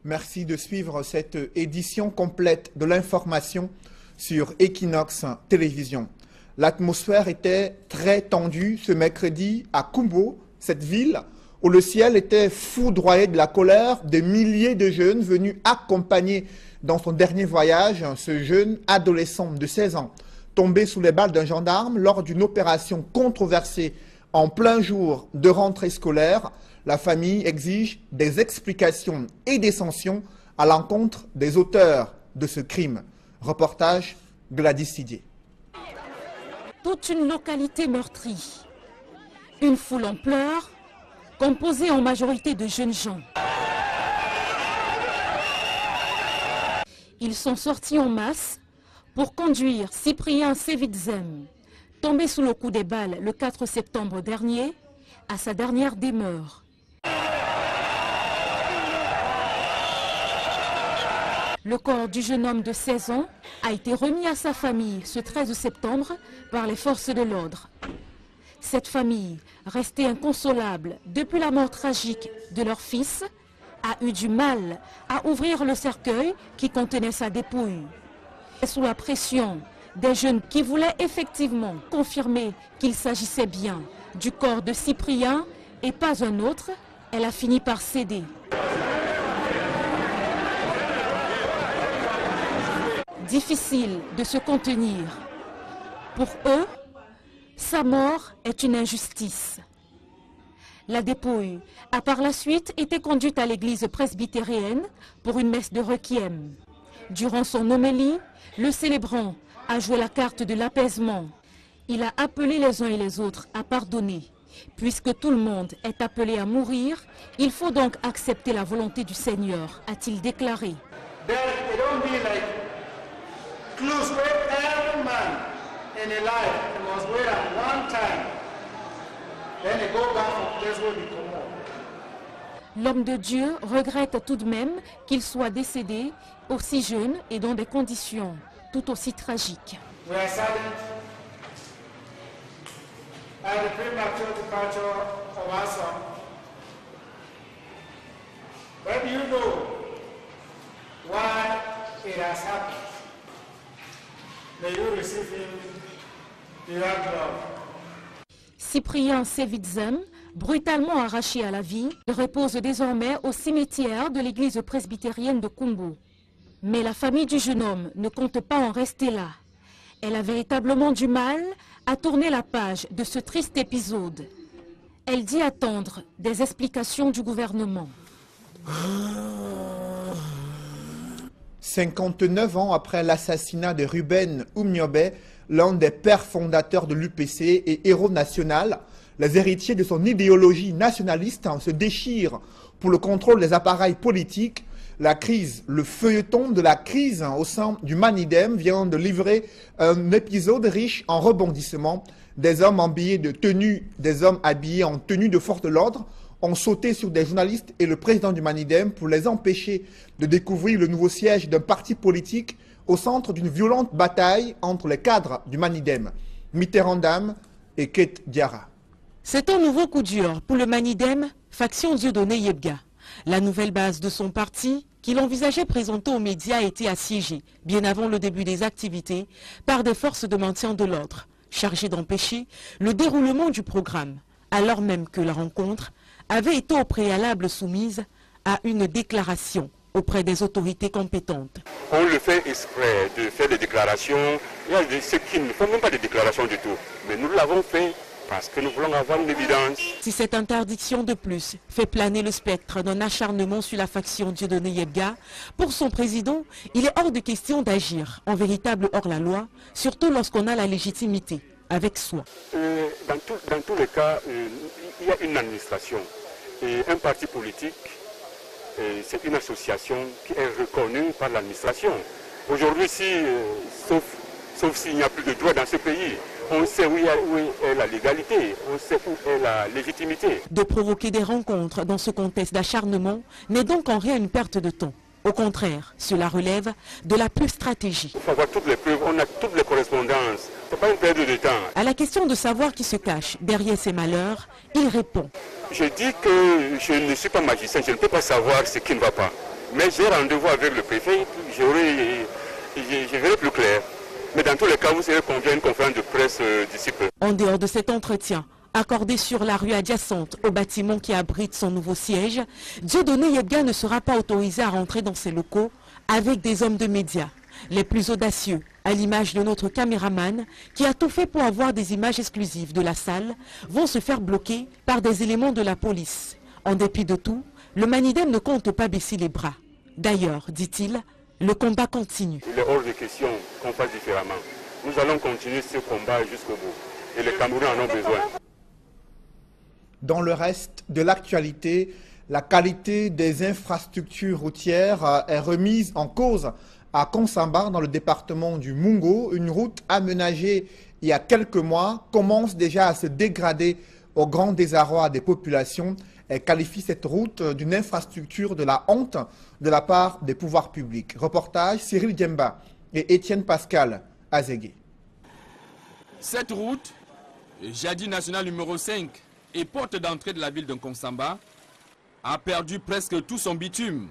Merci de suivre cette édition complète de l'information sur Equinox Télévision. L'atmosphère était très tendue ce mercredi à Kumbo, cette ville où le ciel était foudroyé de la colère des milliers de jeunes venus accompagner dans son dernier voyage ce jeune adolescent de 16 ans, tombé sous les balles d'un gendarme lors d'une opération controversée en plein jour de rentrée scolaire. La famille exige des explications et des sanctions à l'encontre des auteurs de ce crime. Reportage Gladys Didier. Toute une localité meurtrie. Une foule en pleurs, composée en majorité de jeunes gens. Ils sont sortis en masse pour conduire Cyprien Sevitzem, tombé sous le coup des balles le 4 septembre dernier, à sa dernière demeure. Le corps du jeune homme de 16 ans a été remis à sa famille ce 13 septembre par les forces de l'ordre. Cette famille, restée inconsolable depuis la mort tragique de leur fils, a eu du mal à ouvrir le cercueil qui contenait sa dépouille. Et sous la pression des jeunes qui voulaient effectivement confirmer qu'il s'agissait bien du corps de Cyprien et pas un autre, elle a fini par céder. Difficile de se contenir. Pour eux, sa mort est une injustice. La dépouille a par la suite été conduite à l'église presbytérienne pour une messe de requiem. Durant son homélie, le célébrant a joué la carte de l'apaisement. Il a appelé les uns et les autres à pardonner. Puisque tout le monde est appelé à mourir, il faut donc accepter la volonté du Seigneur, a-t-il déclaré. L'homme de Dieu regrette tout de même qu'il soit décédé aussi jeune et dans des conditions tout aussi tragiques. Cyprien Sevitzem, brutalement arraché à la vie, repose désormais au cimetière de l'église presbytérienne de Kumbo. Mais la famille du jeune homme ne compte pas en rester là. Elle a véritablement du mal à tourner la page de ce triste épisode. Elle dit attendre des explications du gouvernement. 59 ans après l'assassinat de Ruben Oumniobé, l'un des pères fondateurs de l'UPC et héros national, les héritiers de son idéologie nationaliste se déchirent pour le contrôle des appareils politiques. La crise, le feuilleton de la crise au sein du Manidem vient de livrer un épisode riche en rebondissements. Des hommes habillés en tenue de force de l'ordre ont sauté sur des journalistes et le président du Manidem pour les empêcher de découvrir le nouveau siège d'un parti politique au centre d'une violente bataille entre les cadres du Manidem, Mitterrandam et Kate Diarra. C'est un nouveau coup dur pour le Manidem, faction Dieudonné Yebga. La nouvelle base de son parti, qu'il envisageait présenter aux médias, a été assiégée, bien avant le début des activités, par des forces de maintien de l'ordre, chargées d'empêcher le déroulement du programme, alors même que la rencontre avait été au préalable soumise à une déclaration auprès des autorités compétentes. On le fait exprès de faire des déclarations. Il y a ceux qui ne font même pas de déclarations du tout. Mais nous l'avons fait parce que nous voulons avoir une évidence. Si cette interdiction de plus fait planer le spectre d'un acharnement sur la faction Dieudonné Yebga, pour son président, il est hors de question d'agir en véritable hors-la-loi, surtout lorsqu'on a la légitimité avec soi. Dans tous les cas, il y a une administration et un parti politique. C'est une association qui est reconnue par l'administration. Aujourd'hui, sauf s'il n'y a plus de droit dans ce pays, on sait où est la légalité, on sait où est la légitimité. De provoquer des rencontres dans ce contexte d'acharnement n'est donc en rien une perte de temps. Au contraire, cela relève de la pure stratégie. Il faut avoir toutes les preuves, on a toutes les correspondances. Ce n'est pas une perte de temps. À la question de savoir qui se cache derrière ces malheurs, il répond. Je dis que je ne suis pas magicien, je ne peux pas savoir ce qui ne va pas. Mais j'ai rendez-vous avec le préfet, je verrai plus clair. Mais dans tous les cas, vous serez convié à une conférence de presse d'ici peu. En dehors de cet entretien, accordé sur la rue adjacente au bâtiment qui abrite son nouveau siège, Dieudonné Yebga ne sera pas autorisé à rentrer dans ses locaux avec des hommes de médias. Les plus audacieux, à l'image de notre caméraman, qui a tout fait pour avoir des images exclusives de la salle, vont se faire bloquer par des éléments de la police. En dépit de tout, le Manidem ne compte pas baisser les bras. D'ailleurs, dit-il, le combat continue. Il est hors de question qu'on fasse différemment. Nous allons continuer ce combat jusqu'au bout. Et les Camerounais en ont besoin. Dans le reste de l'actualité, la qualité des infrastructures routières est remise en cause à Konsamba, dans le département du Mungo. Une route aménagée il y a quelques mois commence déjà à se dégrader au grand désarroi des populations. Elle qualifie cette route d'une infrastructure de la honte de la part des pouvoirs publics. Reportage Cyril Diemba et Étienne Pascal Azégué. Cette route, jadis nationale numéro 5 et porte d'entrée de la ville de Konsamba, a perdu presque tout son bitume.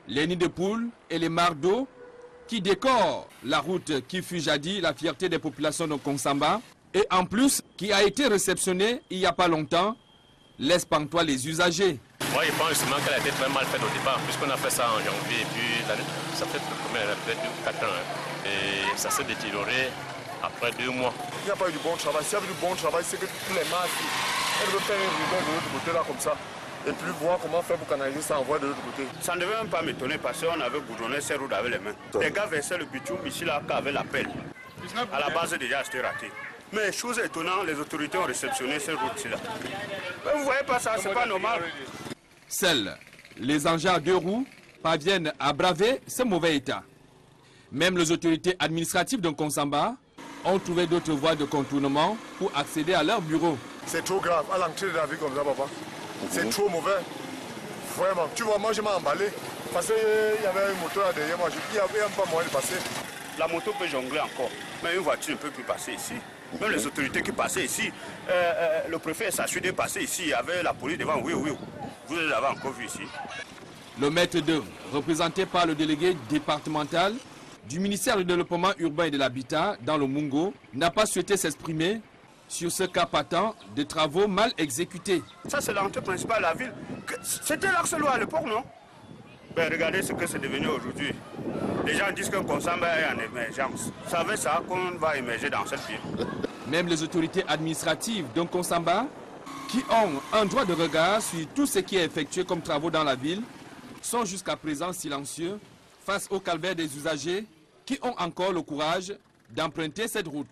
Les nids de poules et les mares d'eau qui décorent la route qui fut jadis la fierté des populations de Konsamba et en plus qui a été réceptionnée il n'y a pas longtemps, laisse pantois les usagers. Moi, je pense justement qu'elle a été très mal faite au départ, puisqu'on a fait ça en janvier, et puis ça fait peut-être 4 ans, et ça s'est détérioré après 2 mois. Il n'y a pas eu du bon travail. S'il y avait du bon travail, c'est que tous les masses, elles veulent faire une ruelle de l'autre côté là comme ça, et puis voir comment faire pour canaliser ça, envoyer de l'autre côté. Ça ne devait même pas m'étonner parce qu'on avait goudronné ces routes avec les mains. Les gars versaient le bitume ici là avec la pelle. À la base déjà c'était raté. Mais chose étonnante, les autorités ont réceptionné ces routes-là. Vous voyez pas ça, c'est pas normal. Seuls les engins à 2 roues parviennent à braver ce mauvais état. Même les autorités administratives de Konsamba ont trouvé d'autres voies de contournement pour accéder à leur bureau. C'est trop grave, à l'entrée de la ville comme ça, papa. C'est trop mauvais. Vraiment. Tu vois, moi je m'ai emballé. Parce qu'il y avait une moto là derrière moi. Je dis, il n'y avait même pas moyen de passer. La moto peut jongler encore, mais une voiture ne peut plus passer ici. Même les autorités qui passaient ici, le préfet s'assurait de passer ici, il y avait la police devant, oui. Vous l'avez encore vu ici. Le maître d'œuvre, représenté par le délégué départemental du ministère du Développement urbain et de l'Habitat dans le Mungo, n'a pas souhaité s'exprimer sur ce cas patent de travaux mal exécutés. Ça, c'est l'entrée principale de la ville. C'était l'Arcelor à l'époque, non? Ben, regardez ce que c'est devenu aujourd'hui. Les gens disent que Konsamba est en émergence. Vous savez ça, qu'on va émerger dans cette ville. Même les autorités administratives de Konsamba, qui ont un droit de regard sur tout ce qui est effectué comme travaux dans la ville, sont jusqu'à présent silencieux face au calvaire des usagers qui ont encore le courage d'emprunter cette route.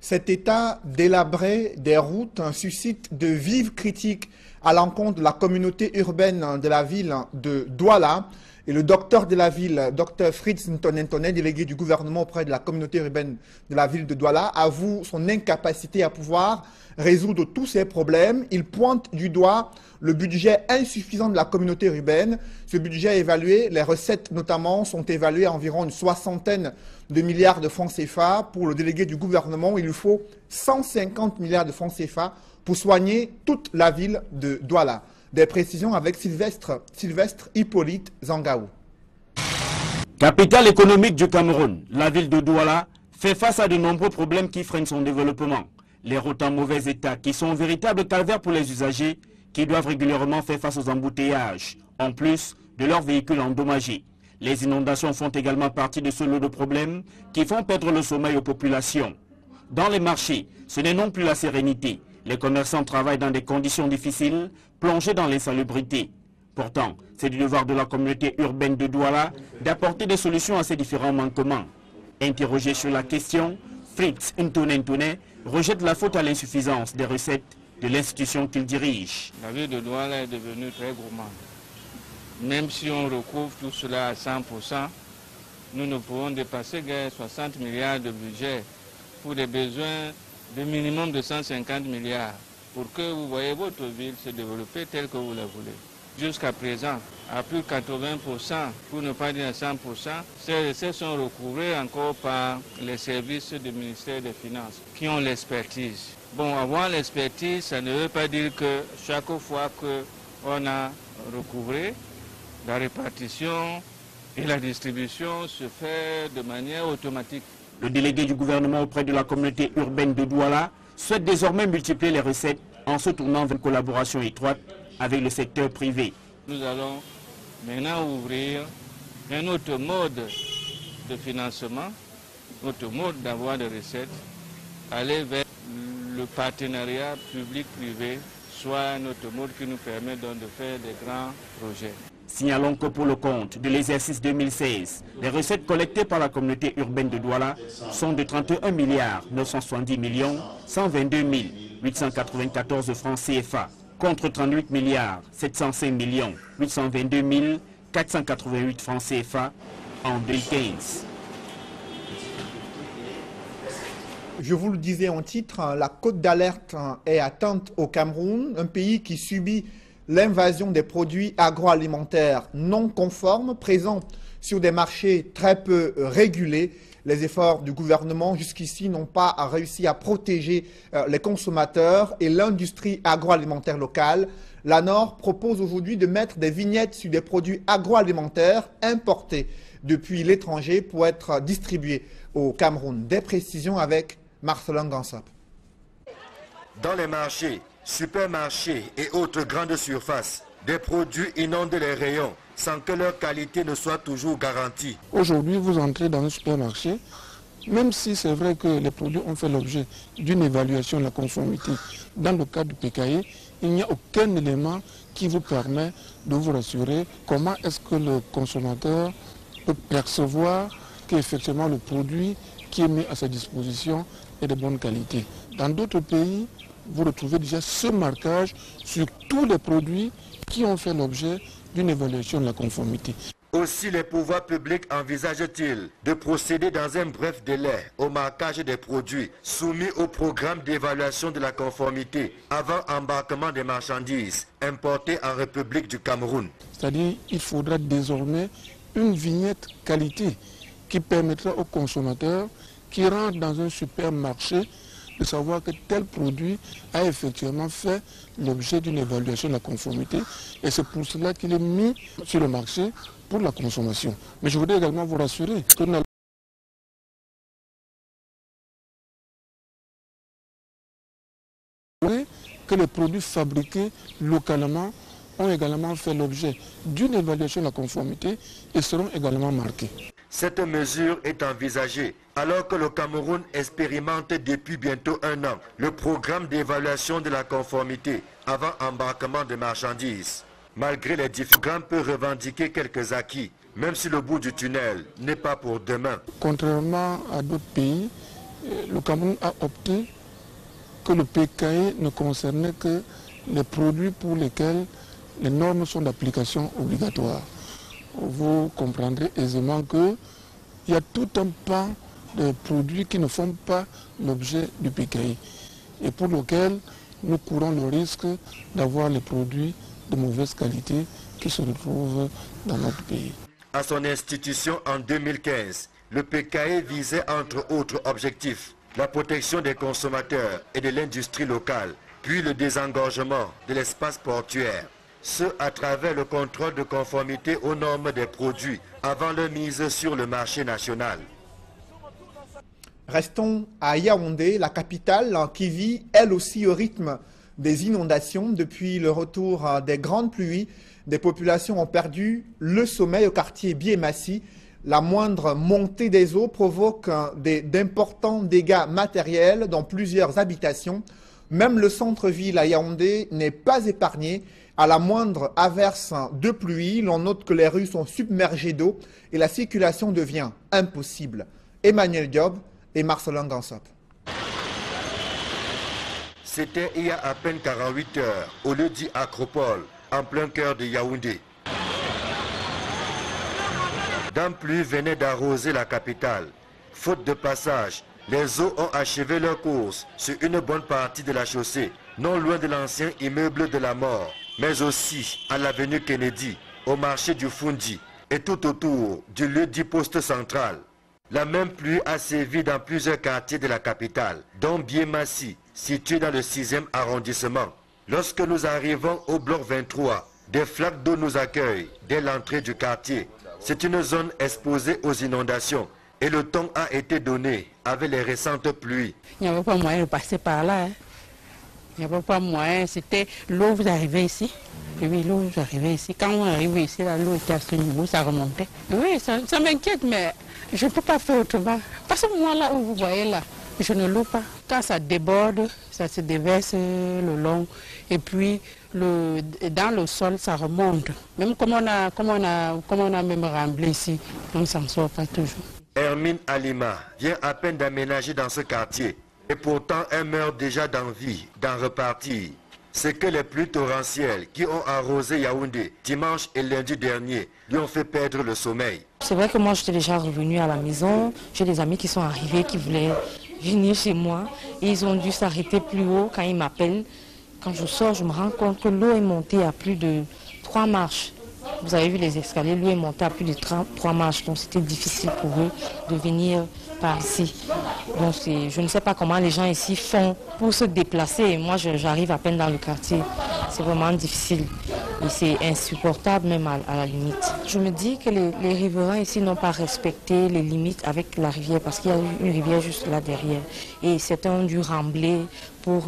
Cet état délabré des routes suscite de vives critiques à l'encontre de la communauté urbaine de la ville de Douala. Et le docteur de la ville, Dr Fritz Ntonentone, délégué du gouvernement auprès de la communauté urbaine de la ville de Douala, avoue son incapacité à pouvoir résoudre tous ces problèmes. Il pointe du doigt le budget insuffisant de la communauté urbaine. Ce budget est évalué, les recettes notamment sont évaluées à environ une 60aine de milliards de francs CFA. Pour le délégué du gouvernement, il lui faut 150 milliards de francs CFA pour soigner toute la ville de Douala. Des précisions avec Sylvestre Hippolyte Zangaou. Capitale économique du Cameroun, la ville de Douala fait face à de nombreux problèmes qui freinent son développement. Les routes en mauvais état qui sont un véritable calvaire pour les usagers qui doivent régulièrement faire face aux embouteillages, en plus de leurs véhicules endommagés. Les inondations font également partie de ce lot de problèmes qui font perdre le sommeil aux populations. Dans les marchés, ce n'est non plus la sérénité. Les commerçants travaillent dans des conditions difficiles, plongés dans l'insalubrité. Pourtant, c'est du devoir de la communauté urbaine de Douala d'apporter des solutions à ces différents manquements. Interrogé sur la question, Fritz Ntonentone rejette la faute à l'insuffisance des recettes de l'institution qu'il dirige. La ville de Douala est devenue très gourmande. Même si on recouvre tout cela à 100%, nous ne pouvons dépasser que 60 milliards de budget pour des besoins de minimum de 150 milliards pour que vous voyez votre ville se développer telle que vous la voulez. Jusqu'à présent, à plus de 80%, pour ne pas dire à 100%, ces recettes sont recouvrées encore par les services du ministère des Finances qui ont l'expertise. Bon, avoir l'expertise, ça ne veut pas dire que chaque fois qu'on a recouvrés, la répartition et la distribution se fait de manière automatique. Le délégué du gouvernement auprès de la communauté urbaine de Douala souhaite désormais multiplier les recettes en se tournant vers une collaboration étroite avec le secteur privé. Nous allons maintenant ouvrir un autre mode de financement, autre mode d'avoir des recettes, aller vers le partenariat public-privé, soit un autre mode qui nous permet donc de faire des grands projets. Signalons que pour le compte de l'exercice 2016, les recettes collectées par la communauté urbaine de Douala sont de 31 milliards 970 millions 122 894 francs CFA contre 38 milliards 705 millions 822 488 francs CFA en 2015. Je vous le disais en titre, la cote d'alerte est atteinte au Cameroun, un pays qui subit l'invasion des produits agroalimentaires non conformes présents sur des marchés très peu régulés. Les efforts du gouvernement jusqu'ici n'ont pas réussi à protéger les consommateurs et l'industrie agroalimentaire locale. L'ANOR propose aujourd'hui de mettre des vignettes sur des produits agroalimentaires importés depuis l'étranger pour être distribués au Cameroun. Des précisions avec Marcelin Gansop. Dans les marchés, supermarchés et autres grandes surfaces, des produits inondent les rayons sans que leur qualité ne soit toujours garantie. Aujourd'hui, vous entrez dans un supermarché, même si c'est vrai que les produits ont fait l'objet d'une évaluation de la conformité dans le cadre du PKI, il n'y a aucun élément qui vous permet de vous rassurer comment est-ce que le consommateur peut percevoir qu'effectivement le produit qui est mis à sa disposition est de bonne qualité. Dans d'autres pays, vous retrouvez déjà ce marquage sur tous les produits qui ont fait l'objet d'une évaluation de la conformité. Aussi, les pouvoirs publics envisagent-ils de procéder dans un bref délai au marquage des produits soumis au programme d'évaluation de la conformité avant embarquement des marchandises importées en République du Cameroun. C'est-à-dire qu'il faudra désormais une vignette qualité qui permettra aux consommateurs qui rentrent dans un supermarché de savoir que tel produit a effectivement fait l'objet d'une évaluation de la conformité et c'est pour cela qu'il est mis sur le marché pour la consommation. Mais je voudrais également vous rassurer que nous que les produits fabriqués localement ont également fait l'objet d'une évaluation de la conformité et seront également marqués. Cette mesure est envisagée alors que le Cameroun expérimente depuis bientôt un an le programme d'évaluation de la conformité avant embarquement de marchandises. Malgré les difficultés, peut revendiquer quelques acquis, même si le bout du tunnel n'est pas pour demain. Contrairement à d'autres pays, le Cameroun a opté que le PKI ne concernait que les produits pour lesquels les normes sont d'application obligatoire. Vous comprendrez aisément qu'il y a tout un pan de produits qui ne font pas l'objet du PKI et pour lequel nous courons le risque d'avoir les produits de mauvaise qualité qui se retrouvent dans notre pays. À son institution en 2015, le PKI visait entre autres objectifs la protection des consommateurs et de l'industrie locale, puis le désengorgement de l'espace portuaire. Ce à travers le contrôle de conformité aux normes des produits avant leur mise sur le marché national. Restons à Yaoundé, la capitale qui vit elle aussi au rythme des inondations. Depuis le retour des grandes pluies, des populations ont perdu le sommeil au quartier Biémassi. La moindre montée des eaux provoque d'importants dégâts matériels dans plusieurs habitations. Même le centre-ville à Yaoundé n'est pas épargné. À la moindre averse de pluie, l'on note que les rues sont submergées d'eau et la circulation devient impossible. Emmanuel Diop et Marcelin Gansop. C'était il y a à peine 48 heures, au lieu dit Acropole, en plein cœur de Yaoundé. Dame pluie venait d'arroser la capitale. Faute de passage, les eaux ont achevé leur course sur une bonne partie de la chaussée, non loin de l'ancien immeuble de la mort, mais aussi à l'avenue Kennedy, au marché du Fundi et tout autour du lieu dit poste central. La même pluie a sévi dans plusieurs quartiers de la capitale, dont Biémassi, situé dans le 6e arrondissement. Lorsque nous arrivons au bloc 23, Des flaques d'eau nous accueillent dès l'entrée du quartier. C'est une zone exposée aux inondations et le ton a été donné avec les récentes pluies. Il n'y avait pas moyen de passer par là. Hein. Il n'y avait pas moyen, c'était l'eau, vous arrivez ici. Oui, l'eau, vous arrivez ici. Quand on arrive ici, l'eau était à ce niveau, ça remontait. Oui, ça m'inquiète, mais je ne peux pas faire autrement. Parce que moi, là où vous voyez là, je ne loue pas. Quand ça déborde, ça se déverse le long. Et puis, dans le sol, ça remonte. Même comme on a même remblé ici, on ne s'en sort pas toujours. Hermine Alima vient à peine d'aménager dans ce quartier. Et pourtant, elle meurt déjà d'envie d'en repartir. C'est que les pluies torrentielles qui ont arrosé Yaoundé dimanche et lundi dernier lui ont fait perdre le sommeil. C'est vrai que moi, j'étais déjà revenue à la maison. J'ai des amis qui sont arrivés, qui voulaient venir chez moi. Et ils ont dû s'arrêter plus haut quand ils m'appellent. Quand je sors, je me rends compte que l'eau est montée à plus de 3 marches. Vous avez vu les escaliers, l'eau est montée à plus de 3 marches. Donc c'était difficile pour eux de venir par ici. Donc je ne sais pas comment les gens ici font pour se déplacer. Moi, j'arrive à peine dans le quartier. C'est vraiment difficile. Et c'est insupportable même à la limite. Je me dis que les riverains ici n'ont pas respecté les limites avec la rivière parce qu'il y a une rivière juste là derrière. Et certains ont dû rembler pour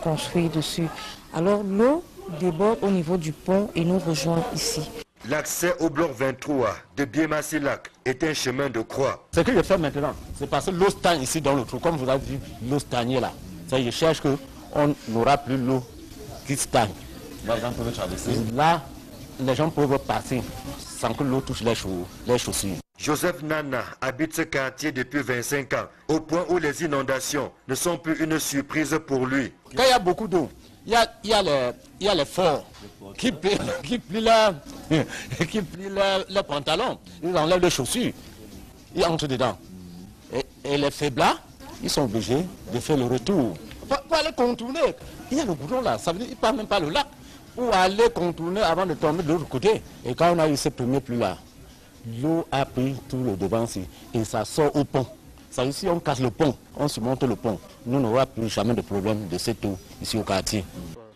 construire dessus. Alors l'eau déborde au niveau du pont et nous rejoint ici. L'accès au bloc 23 de Biémassi-Lac est un chemin de croix. Ce que je fais maintenant, c'est parce que l'eau stagne ici dans le trou. Comme vous avez vu, l'eau stagne là. Ça, je cherche qu'on n'aura plus l'eau qui stagne. Là, les gens peuvent traverser. Là, les gens peuvent passer sans que l'eau touche les chaussures. Joseph Nana habite ce quartier depuis 25 ans, au point où les inondations ne sont plus une surprise pour lui. Quand il y a beaucoup d'eau, il y a les forts qui plient leurs pantalons, ils enlèvent les chaussures, ils entrent dedans. Et les faiblards, ils sont obligés de faire le retour. Pour aller contourner, il y a le goudron là, ça veut dire qu'ils ne partent même pas le lac. Pour aller contourner avant de tomber de l'autre côté. Et quand on a eu ces premiers pluies là, l'eau a pris tout le devant ici et ça sort au pont. Ça veut dire si on casse le pont, on surmonte le pont, nous n'aurons plus jamais de problème de cette eau ici au quartier.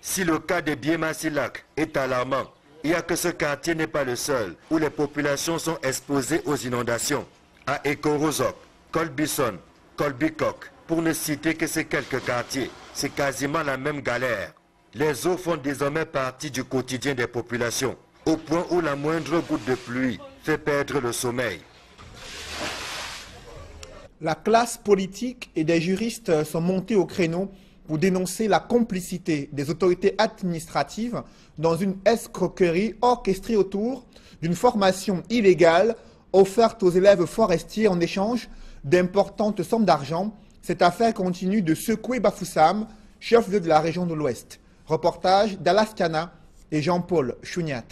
Si le cas de Biémassi-Lac est alarmant, il n'y a que ce quartier n'est pas le seul où les populations sont exposées aux inondations. À Ekorozok, Colbison, Colbicoc, pour ne citer que ces quelques quartiers, c'est quasiment la même galère. Les eaux font désormais partie du quotidien des populations, au point où la moindre goutte de pluie fait perdre le sommeil. La classe politique et des juristes sont montés au créneau pour dénoncer la complicité des autorités administratives dans une escroquerie orchestrée autour d'une formation illégale offerte aux élèves forestiers en échange d'importantes sommes d'argent. Cette affaire continue de secouer Bafoussam, chef-lieu de la région de l'Ouest. Reportage d'Alaskana et Jean-Paul Chouniat.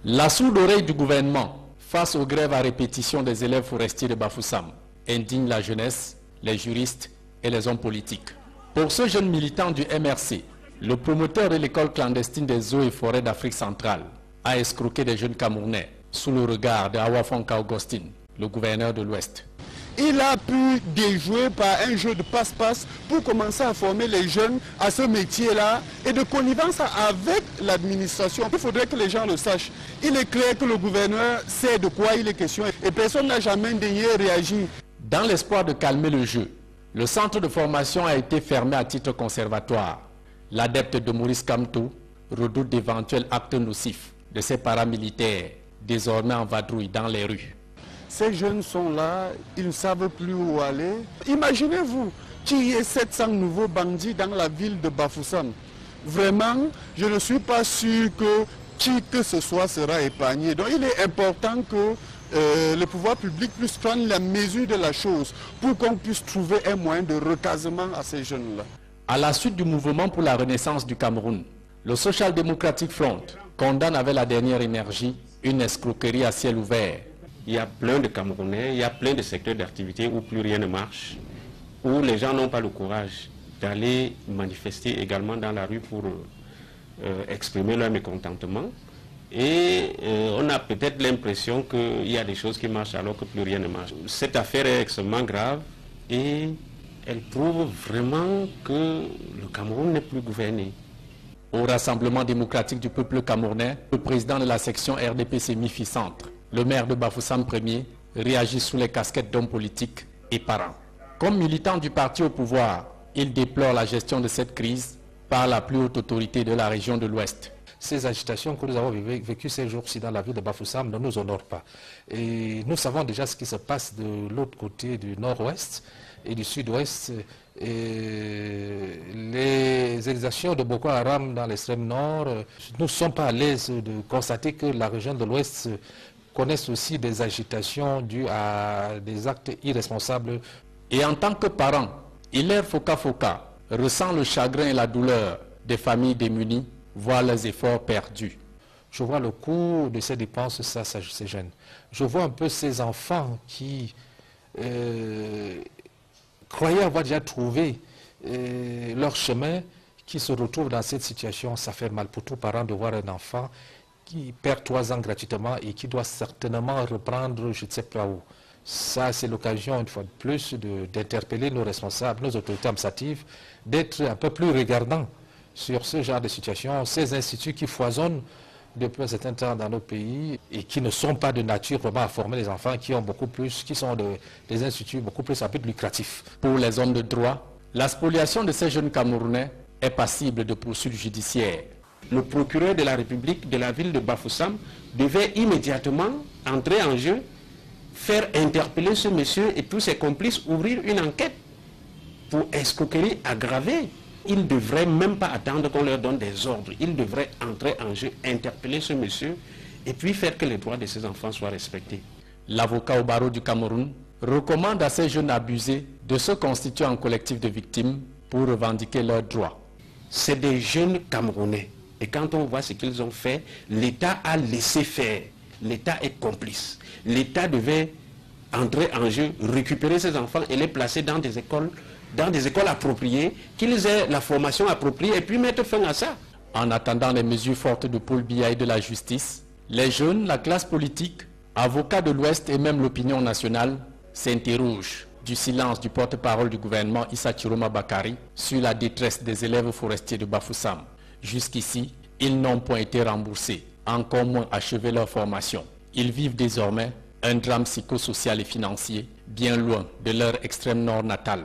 La sourde oreille du gouvernement face aux grèves à répétition des élèves forestiers de Bafoussam indigne la jeunesse, les juristes et les hommes politiques. Pour ce jeune militant du MRC, le promoteur de l'école clandestine des eaux et forêts d'Afrique centrale a escroqué des jeunes Camerounais sous le regard de Awafonka Augustine, le gouverneur de l'Ouest. Il a pu déjouer par un jeu de passe-passe pour commencer à former les jeunes à ce métier-là et de connivence avec l'administration. Il faudrait que les gens le sachent. Il est clair que le gouverneur sait de quoi il est question et personne n'a jamais daigné réagir. Dans l'espoir de calmer le jeu, le centre de formation a été fermé à titre conservatoire. L'adepte de Maurice Kamto redoute d'éventuels actes nocifs de ses paramilitaires, désormais en vadrouille dans les rues. Ces jeunes sont là, ils ne savent plus où aller. Imaginez-vous qu'il y ait 700 nouveaux bandits dans la ville de Bafoussam. Vraiment, je ne suis pas sûr que qui que ce soit sera épargné. Donc il est important que le pouvoir public puisse prendre la mesure de la chose pour qu'on puisse trouver un moyen de recasement à ces jeunes-là. À la suite du mouvement pour la renaissance du Cameroun, le Social Democratic Front condamne avec la dernière énergie une escroquerie à ciel ouvert. Il y a plein de Camerounais, il y a plein de secteurs d'activité où plus rien ne marche, où les gens n'ont pas le courage d'aller manifester également dans la rue pour exprimer leur mécontentement. Et on a peut-être l'impression qu'il y a des choses qui marchent alors que plus rien ne marche. Cette affaire est extrêmement grave et elle prouve vraiment que le Cameroun n'est plus gouverné. Au Rassemblement démocratique du peuple camerounais, le président de la section RDPC MIFI Centre, le maire de Bafoussam Ier, réagit sous les casquettes d'hommes politiques et parents. Comme militant du parti au pouvoir, il déplore la gestion de cette crise par la plus haute autorité de la région de l'Ouest. Ces agitations que nous avons vécues ces jours-ci dans la ville de Bafoussam ne nous honorent pas. Et nous savons déjà ce qui se passe de l'autre côté du nord-ouest et du sud-ouest. Les exactions de Boko Haram dans l'extrême nord, nous ne sommes pas à l'aise de constater que la région de l'ouest connaisse aussi des agitations dues à des actes irresponsables. Et en tant que parent, Hilaire Foka ressent le chagrin et la douleur des familles démunies, voient leurs efforts perdus. Je vois le coût de ces dépenses, ça c'est jeune. Je vois un peu ces enfants qui croyaient avoir déjà trouvé leur chemin, qui se retrouvent dans cette situation. Ça fait mal pour tout parent de voir un enfant qui perd 3 ans gratuitement et qui doit certainement reprendre je ne sais pas où. Ça, c'est l'occasion, une fois de plus, d'interpeller nos responsables, nos autorités administratives, d'être un peu plus regardants sur ce genre de situation, ces instituts qui foisonnent depuis un certain temps dans nos pays et qui ne sont pas de nature vraiment à former les enfants, qui sont des instituts beaucoup plus lucratifs. Pour les hommes de droit, la spoliation de ces jeunes Camerounais est passible de poursuites judiciaires. Le procureur de la République de la ville de Bafoussam devait immédiatement entrer en jeu, faire interpeller ce monsieur et tous ses complices, ouvrir une enquête pour escroquerie aggravée. Ils ne devraient même pas attendre qu'on leur donne des ordres. Ils devraient entrer en jeu, interpeller ce monsieur et puis faire que les droits de ces enfants soient respectés. L'avocat au barreau du Cameroun recommande à ces jeunes abusés de se constituer en collectif de victimes pour revendiquer leurs droits. C'est des jeunes Camerounais. Et quand on voit ce qu'ils ont fait, l'État a laissé faire. L'État est complice. L'État devait entrer en jeu, récupérer ces enfants et les placer dans des écoles appropriées, qu'ils aient la formation appropriée et puis mettre fin à ça. En attendant les mesures fortes de Paul Biya et de la justice, les jeunes, la classe politique, avocats de l'Ouest et même l'opinion nationale s'interrogent du silence du porte-parole du gouvernement Issa Chiroma Bakari sur la détresse des élèves forestiers de Bafoussam. Jusqu'ici, ils n'ont point été remboursés, encore moins achevé leur formation. Ils vivent désormais un drame psychosocial et financier bien loin de leur extrême nord natal.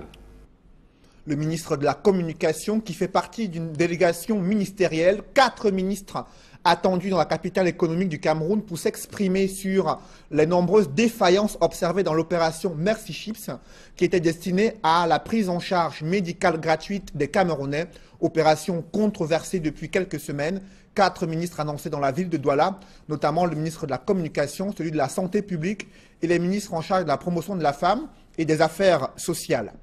Le ministre de la Communication, qui fait partie d'une délégation ministérielle, 4 ministres attendus dans la capitale économique du Cameroun pour s'exprimer sur les nombreuses défaillances observées dans l'opération Mercy Chips, qui était destinée à la prise en charge médicale gratuite des Camerounais, opération controversée depuis quelques semaines. 4 ministres annoncés dans la ville de Douala, notamment le ministre de la Communication, celui de la Santé publique et les ministres en charge de la promotion de la femme et des affaires sociales.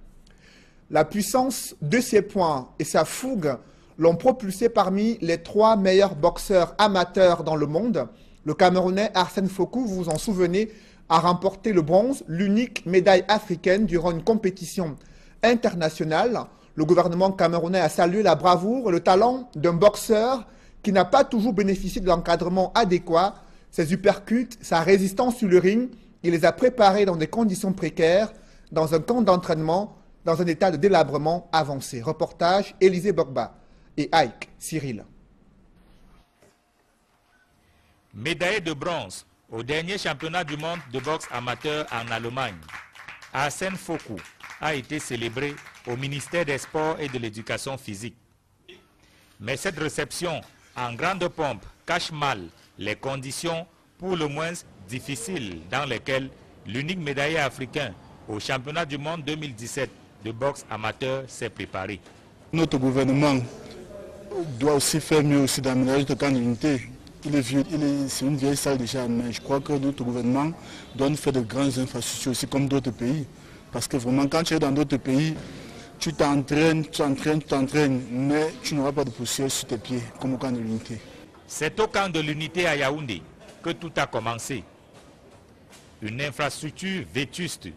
La puissance de ses poings et sa fougue l'ont propulsé parmi les 3 meilleurs boxeurs amateurs dans le monde. Le Camerounais Arsène Fokou, vous vous en souvenez, a remporté le bronze, l'unique médaille africaine durant une compétition internationale. Le gouvernement camerounais a salué la bravoure et le talent d'un boxeur qui n'a pas toujours bénéficié de l'encadrement adéquat. Ses uppercuts, sa résistance sur le ring, il les a préparés dans des conditions précaires, dans un camp d'entraînement, dans un état de délabrement avancé. Reportage Élisée Bogba et Ike Cyril. Médaillé de bronze au dernier championnat du monde de boxe amateur en Allemagne, Arsène Fokou a été célébré au ministère des Sports et de l'Éducation physique. Mais cette réception en grande pompe cache mal les conditions pour le moins difficiles dans lesquelles l'unique médaillé africain au championnat du monde 2017 de boxe amateur s'est préparé. Notre gouvernement doit aussi faire mieux aussi d'aménagement de camp d'unité. C'est une vieille salle déjà, mais je crois que notre gouvernement doit nous faire de grandes infrastructures aussi comme d'autres pays. Parce que vraiment, quand tu es dans d'autres pays, tu t'entraînes, mais tu n'auras pas de poussière sur tes pieds, comme au camp de l'unité. C'est au camp de l'unité à Yaoundé que tout a commencé. Une infrastructure vétuste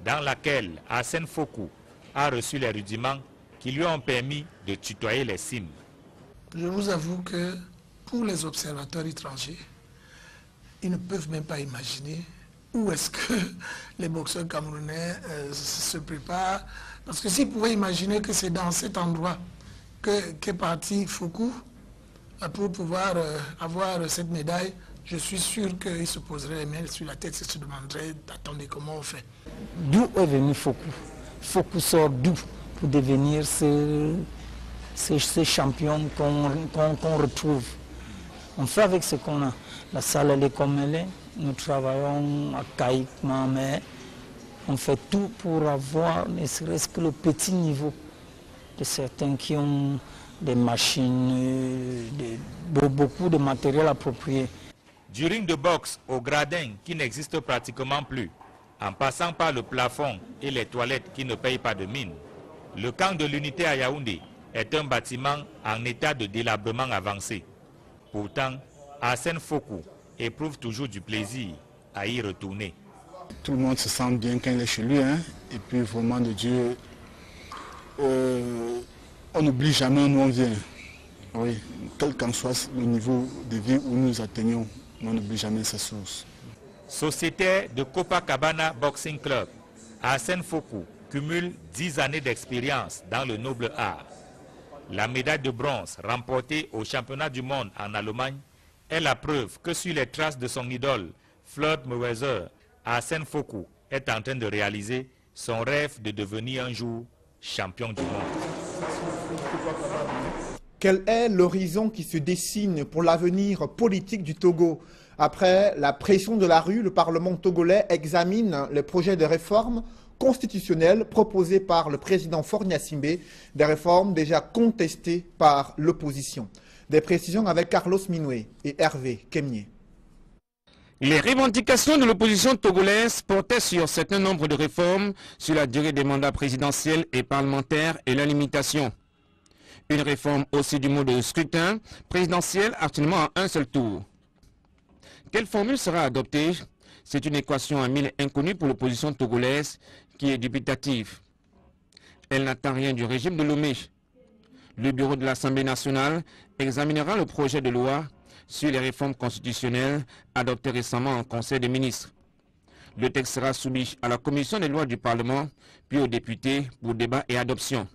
dans laquelle Arsène Fokou a reçu les rudiments qui lui ont permis de tutoyer les cimes. Je vous avoue que pour les observateurs étrangers, ils ne peuvent même pas imaginer où est-ce que les boxeurs camerounais se préparent. Parce que s'ils pouvaient imaginer que c'est dans cet endroit qu'est parti Fokou, pour pouvoir avoir cette médaille, je suis sûr qu'il se poserait les mains sur la tête et se demanderait, attendez, comment on fait? D'où est venu Fokou? Fokou sort d'où pour devenir ce champion qu'on retrouve? On fait avec ce qu'on a. La salle, elle est comme elle est. Nous travaillons archaïquement, mais on fait tout pour avoir ne serait-ce que le petit niveau de certains qui ont des machines, beaucoup de matériel approprié. Du ring de boxe au gradin qui n'existe pratiquement plus, en passant par le plafond et les toilettes qui ne payent pas de mine, le camp de l'unité à Yaoundé est un bâtiment en état de délabrement avancé. Pourtant, Arsène Fokou éprouve toujours du plaisir à y retourner. Tout le monde se sent bien quand il est chez lui, hein? Et puis vraiment de Dieu, on n'oublie jamais où on vient. Oui, quel qu'en soit le niveau de vie où nous atteignons, on n'oublie jamais sa source. Sociétaire de Copacabana Boxing Club, Arsène Fokou cumule 10 années d'expérience dans le noble art. La médaille de bronze remportée au championnat du monde en Allemagne est la preuve que sur les traces de son idole, Floyd Mayweather, Arsène Fokou est en train de réaliser son rêve de devenir un jour champion du monde. Quel est l'horizon qui se dessine pour l'avenir politique du Togo? Après la pression de la rue, le Parlement togolais examine les projets de réforme constitutionnelles proposées par le président Faure Gnassingbé, des réformes déjà contestées par l'opposition. Des précisions avec Carlos Minoué et Hervé Kemier. Les revendications de l'opposition togolaise portaient sur un certain nombre de réformes sur la durée des mandats présidentiels et parlementaires et la limitation. Une réforme aussi du mode de scrutin présidentiel actuellement à un seul tour. Quelle formule sera adoptée? C'est une équation à mille inconnue pour l'opposition togolaise qui est dubitative. Elle n'attend rien du régime de Lomé. Le bureau de l'Assemblée nationale examinera le projet de loi sur les réformes constitutionnelles adopté récemment en Conseil des ministres. Le texte sera soumis à la commission des lois du Parlement, puis aux députés pour débat et adoption.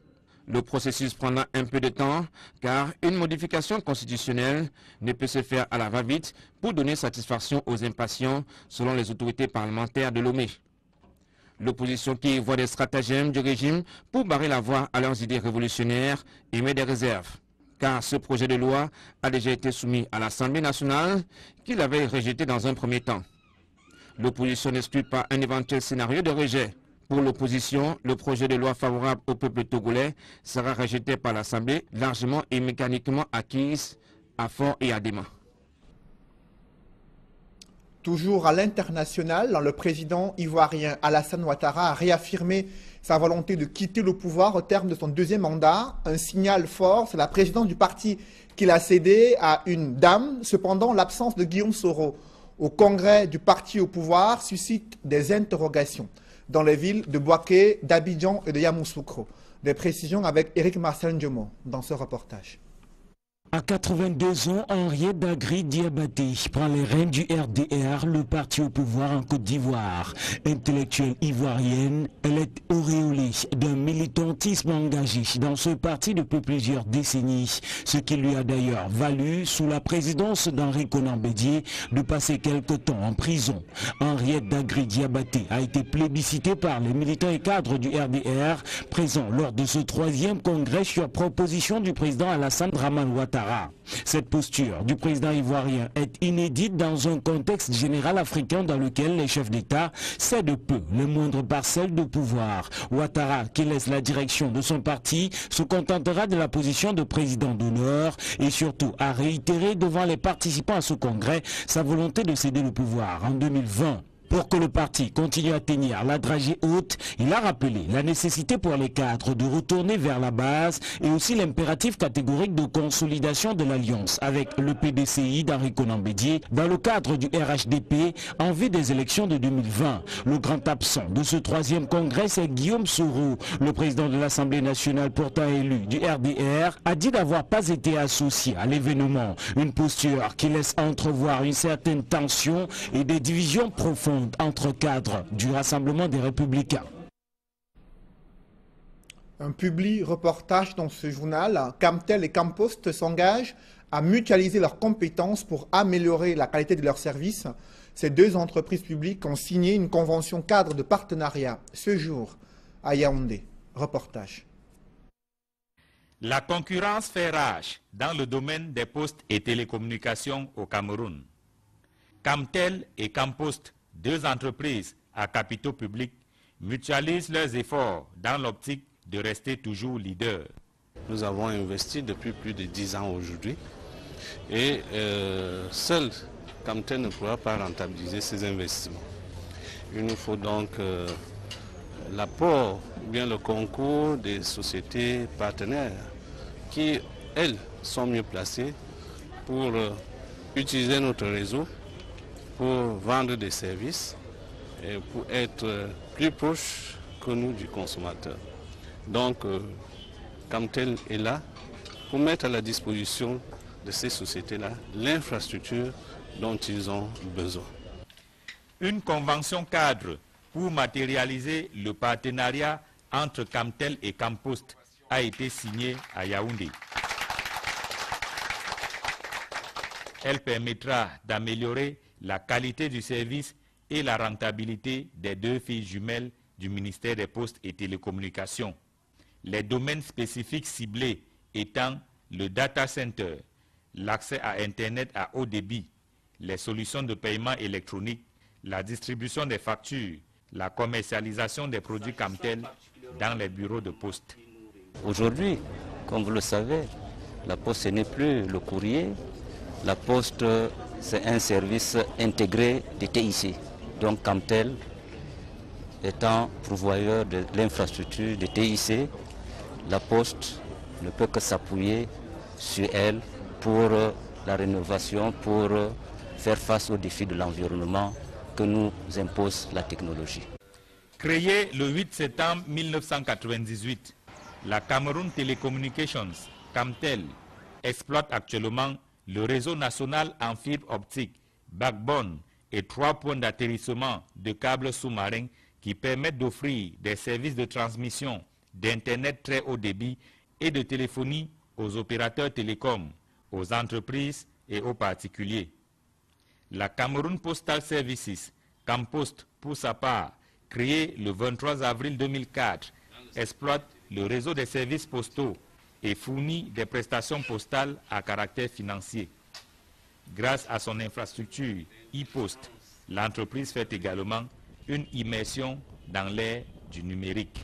Le processus prendra un peu de temps car une modification constitutionnelle ne peut se faire à la va-vite pour donner satisfaction aux impatients selon les autorités parlementaires de Lomé. L'opposition qui voit des stratagèmes du régime pour barrer la voie à leurs idées révolutionnaires émet des réserves. Car ce projet de loi a déjà été soumis à l'Assemblée nationale qui l'avait rejeté dans un premier temps. L'opposition n'exclut pas un éventuel scénario de rejet. Pour l'opposition, le projet de loi favorable au peuple togolais sera rejeté par l'Assemblée, largement et mécaniquement acquise à Fort et à Déma. Toujours à l'international, le président ivoirien Alassane Ouattara a réaffirmé sa volonté de quitter le pouvoir au terme de son deuxième mandat. Un signal fort, c'est la présidente du parti qu'il a cédé à une dame. Cependant, l'absence de Guillaume Soro au congrès du parti au pouvoir suscite des interrogations dans les villes de Bouaké, d'Abidjan et de Yamoussoukro. Des précisions avec Éric Marcel Ndiomo dans ce reportage. À 82 ans, Henriette Dagri Diabaté prend les rênes du RDR, le parti au pouvoir en Côte d'Ivoire. Intellectuelle ivoirienne, elle est auréolée d'un militantisme engagé dans ce parti depuis plusieurs décennies, ce qui lui a d'ailleurs valu, sous la présidence d'Henri Konan Bédié, de passer quelque temps en prison. Henriette Dagri Diabaté a été plébiscitée par les militants et cadres du RDR, présents lors de ce 3e congrès sur proposition du président Alassane Dramane Ouattara. Cette posture du président ivoirien est inédite dans un contexte général africain dans lequel les chefs d'État cèdent peu les moindres parcelles de pouvoir. Ouattara, qui laisse la direction de son parti, se contentera de la position de président d'honneur et surtout a réitéré devant les participants à ce congrès sa volonté de céder le pouvoir en 2020. Pour que le parti continue à tenir la dragée haute, il a rappelé la nécessité pour les cadres de retourner vers la base et aussi l'impératif catégorique de consolidation de l'alliance avec le PDCI d'Henri Konan Bédié dans le cadre du RHDP en vue des élections de 2020. Le grand absent de ce 3e congrès, c'est Guillaume Soro. Le président de l'Assemblée nationale pourtant élu du RDR a dit n'avoir pas été associé à l'événement. Une posture qui laisse entrevoir une certaine tension et des divisions profondes entre cadres du Rassemblement des Républicains. Un public reportage dans ce journal, Camtel et Campost s'engagent à mutualiser leurs compétences pour améliorer la qualité de leurs services. Ces deux entreprises publiques ont signé une convention cadre de partenariat ce jour à Yaoundé. Reportage. La concurrence fait rage dans le domaine des postes et télécommunications au Cameroun. Camtel et Campost, deux entreprises à capitaux publics, mutualisent leurs efforts dans l'optique de rester toujours leader. Nous avons investi depuis plus de 10 ans aujourd'hui et seul Camtel ne pourra pas rentabiliser ses investissements. Il nous faut donc l'apport ou bien le concours des sociétés partenaires qui, elles, sont mieux placées pour utiliser notre réseau, pour vendre des services et pour être plus proche que nous du consommateur. Donc, Camtel est là pour mettre à la disposition de ces sociétés-là l'infrastructure dont ils ont besoin. Une convention cadre pour matérialiser le partenariat entre Camtel et Campost a été signée à Yaoundé. Elle permettra d'améliorer la qualité du service et la rentabilité des deux filles jumelles du ministère des Postes et Télécommunications. Les domaines spécifiques ciblés étant le data center, l'accès à Internet à haut débit, les solutions de paiement électronique, la distribution des factures, la commercialisation des produits Camtel dans les bureaux de poste. Aujourd'hui, comme vous le savez, la poste ce n'est plus le courrier. La poste, c'est un service intégré de TIC. Donc Camtel étant pourvoyeur de l'infrastructure de TIC, la poste ne peut que s'appuyer sur elle pour la rénovation, pour faire face aux défis de l'environnement que nous impose la technologie. Créée le 8 septembre 1998, la Cameroun Telecommunications, Camtel, exploite actuellement le réseau national en fibre optique, backbone et 3 points d'atterrissement de câbles sous-marins qui permettent d'offrir des services de transmission d'Internet très haut débit et de téléphonie aux opérateurs télécoms, aux entreprises et aux particuliers. La Cameroun Postal Services, Campost pour sa part, créée le 23 avril 2004, exploite le réseau des services postaux et fournit des prestations postales à caractère financier. Grâce à son infrastructure e-post, l'entreprise fait également une immersion dans l'ère du numérique.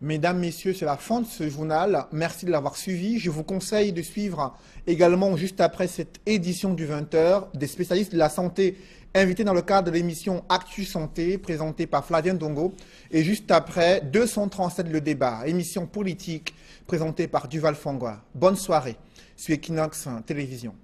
Mesdames, Messieurs, c'est la fin de ce journal. Merci de l'avoir suivi. Je vous conseille de suivre également, juste après cette édition du 20h, des spécialistes de la santé invités dans le cadre de l'émission Actu Santé, présentée par Flavien Dongo. Et juste après, 237 le débat, émission politique, présentée par Duval Fangwa. Bonne soirée sur Equinox Télévision.